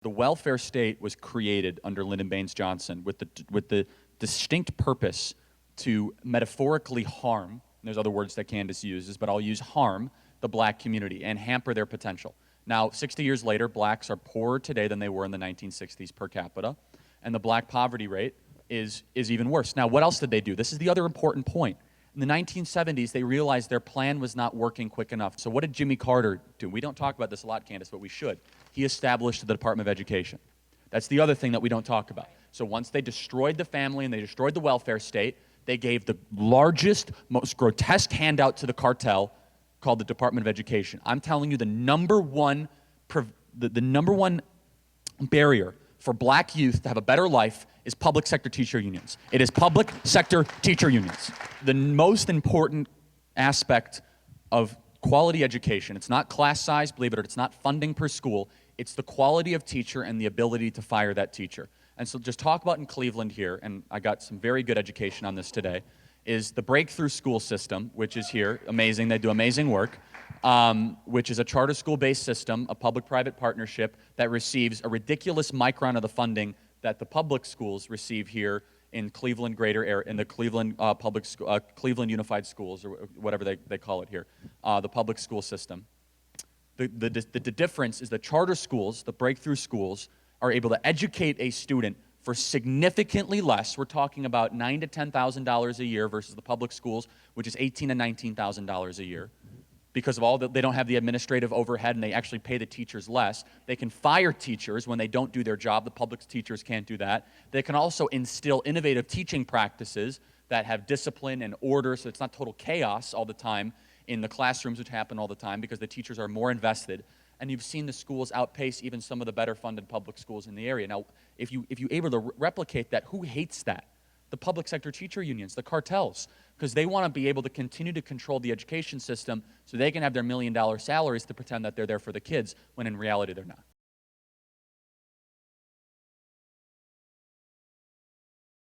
The welfare state was created under Lyndon Baines Johnson with the distinct purpose to metaphorically harm, and there's other words that Candace uses, but I'll use harm, the black community and hamper their potential. Now, 60 years later, blacks are poorer today than they were in the 1960s per capita, and the black poverty rate is even worse. Now, what else did they do? This is the other important point. In the 1970s, they realized their plan was not working quick enough. So what did Jimmy Carter do? We don't talk about this a lot, Candace, but we should. He established the Department of Education. That's the other thing that we don't talk about. So once they destroyed the family and they destroyed the welfare state, they gave the largest, most grotesque handout to the cartel called the Department of Education. I'm telling you, the number one barrier for black youth to have a better life is public sector teacher unions. It is public sector teacher unions. The most important aspect of quality education, it's not class size, believe it or not, it's not funding per school, it's the quality of teacher and the ability to fire that teacher. And so just talk about in Cleveland here, and I got some very good education on this today, is the Breakthrough School System, which is here, amazing, they do amazing work, which is a charter school-based system, a public-private partnership that receives a ridiculous micron of the funding that the public schools receive here in Cleveland greater area, in the Cleveland Cleveland Unified Schools, or whatever they call it here, the public school system. The difference is the charter schools, the breakthrough schools, are able to educate a student for significantly less. We're talking about $9,000 to $10,000 a year versus the public schools, which is $18,000 to $19,000 a year. Because of all that, they don't have the administrative overhead and they actually pay the teachers less. They can fire teachers when they don't do their job. The public teachers can't do that. They can also instill innovative teaching practices that have discipline and order, so it's not total chaos all the time in the classrooms, which happen all the time because the teachers are more invested. And you've seen the schools outpace even some of the better funded public schools in the area. Now, if you're able to replicate that, who hates that? The public sector teacher unions, the cartels, because they want to be able to continue to control the education system so they can have their $1 million salaries to pretend that they're there for the kids, when in reality they're not.